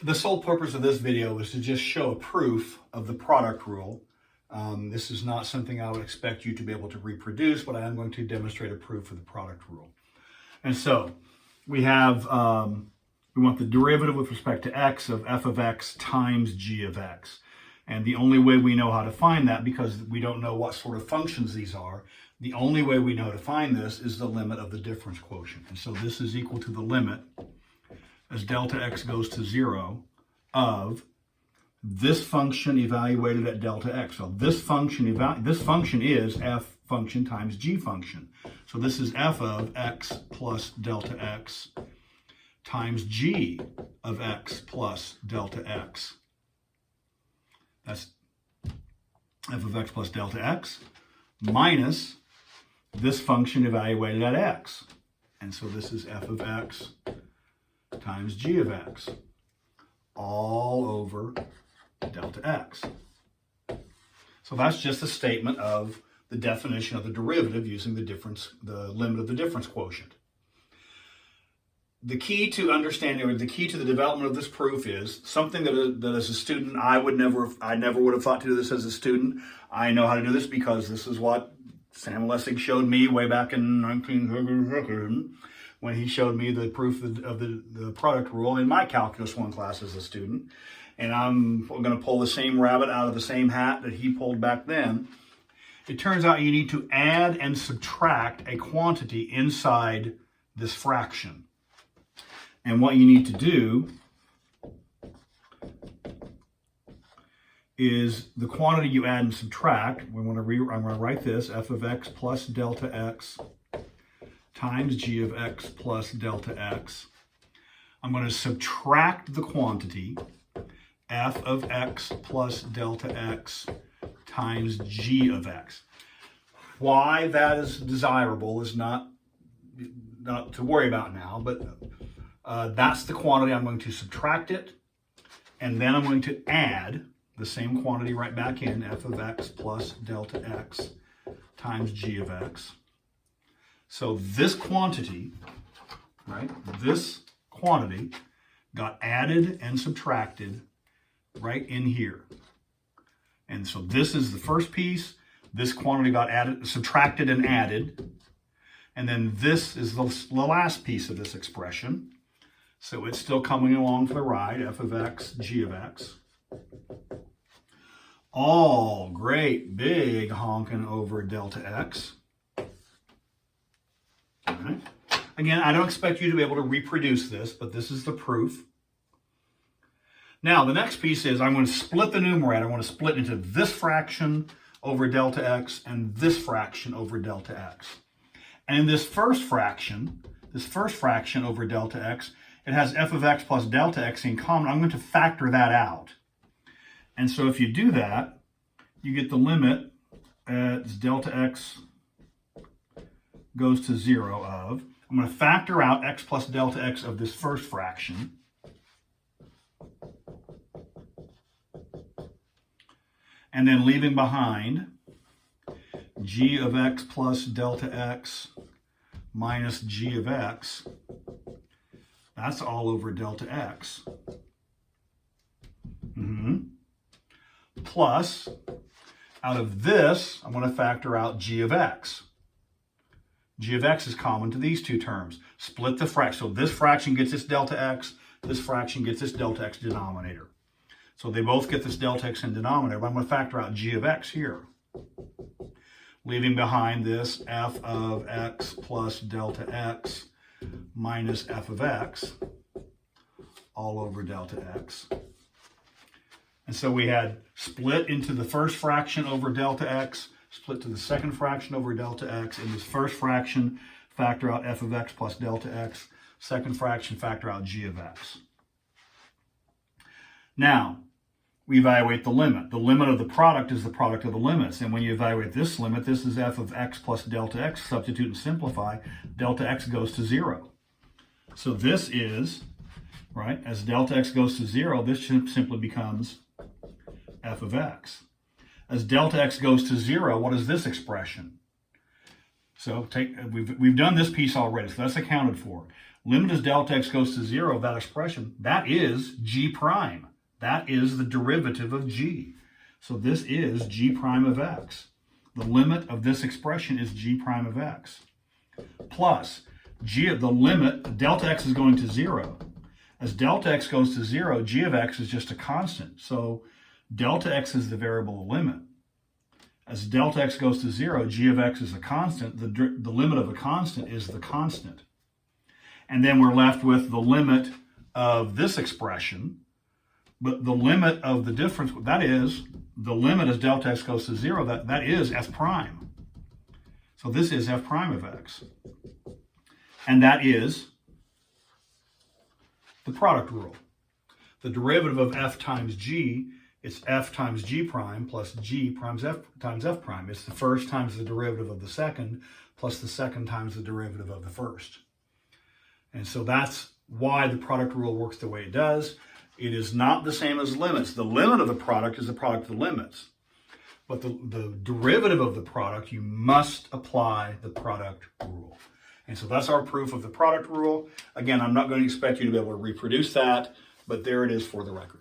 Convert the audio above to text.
The sole purpose of this video is to just show a proof of the product rule. This is not something I would expect you to be able to reproduce, but I am going to demonstrate a proof of the product rule. And so we have, we want the derivative with respect to x of f of x times g of x. And the only way we know how to find that, because we don't know what sort of functions these are, the only way we know to find this is the limit of the difference quotient. And so this is equal to the limit as delta x goes to 0 of this function evaluated at delta x. So this function is f function times g function. So this is f of x plus delta x times g of x plus delta x. That's f of x plus delta x minus this function evaluated at x. And so this is f of x times g of x all over delta x. So that's just a statement of the definition of the derivative using the limit of the difference quotient. The key to understanding, or the key to the development of this proof, is something that as a student I never would have thought to do this as a student. I know how to do this because this is what Sam Lessig showed me way back in 1900 when he showed me the proof of the product rule in my Calculus 1 class as a student. And I'm going to pull the same rabbit out of the same hat that he pulled back then. It turns out you need to add and subtract a quantity inside this fraction. And what you need to do is the quantity you add and subtract. I'm going to write this, f of x plus delta x times g of x plus delta x. I'm going to subtract the quantity f of x plus delta x times g of x. Why that is desirable is not to worry about now, but that's the quantity. I'm going to subtract it, and then I'm going to add the same quantity right back in, f of x plus delta x times g of x. So this quantity, right, this quantity got added and subtracted right in here. And so this is the first piece. This quantity got added, subtracted and added. And then this is the last piece of this expression. So it's still coming along for the ride, f of x, g of x. All great big honking over delta x. All right. Again, I don't expect you to be able to reproduce this, but this is the proof. Now, the next piece is I'm going to split the numerator. I want to split into this fraction over delta x and this fraction over delta x. And in this first fraction over delta x, it has f of x plus delta x in common. I'm going to factor that out. And so if you do that, you get the limit as delta x goes to 0 of, I'm going to factor out x plus delta x of this first fraction. And then leaving behind g of x plus delta x minus g of x. That's all over delta x. Plus, out of this, I'm going to factor out g of x. G of x is common to these two terms. Split the fraction. So this fraction gets this delta x. This fraction gets this delta x denominator. So they both get this delta x in denominator, but I'm going to factor out g of x here. Leaving behind this f of x plus delta x minus f of x all over delta x. And so we had split into the first fraction over delta x, split to the second fraction over delta x. In this first fraction, factor out f of x plus delta x. Second fraction, factor out g of x. Now, we evaluate the limit. The limit of the product is the product of the limits. And when you evaluate this limit, this is f of x plus delta x. Substitute and simplify. Delta x goes to 0. So this is, right, as delta x goes to 0, this simply becomes f of x. As delta x goes to 0, what is this expression? So we've done this piece already, so that's accounted for. limit as delta x goes to 0 of that expression, that is g prime. That is the derivative of g. So this is g prime of x. The limit of this expression is g prime of x. Plus, the limit, delta x is going to 0. As delta x goes to 0, g of x is just a constant. So delta x is the variable limit. As delta x goes to 0, g of x is a constant. The limit of a constant is the constant. And then we're left with the limit of this expression. But the limit of the difference, that is, the limit as delta x goes to 0, that is f prime. So this is f prime of x. And that is the product rule. The derivative of f times g, it's f times g prime plus g times f prime. It's the first times the derivative of the second plus the second times the derivative of the first. And so that's why the product rule works the way it does. It is not the same as limits. The limit of the product is the product of the limits. But the derivative of the product, you must apply the product rule. And so that's our proof of the product rule. Again, I'm not going to expect you to be able to reproduce that, but there it is for the record.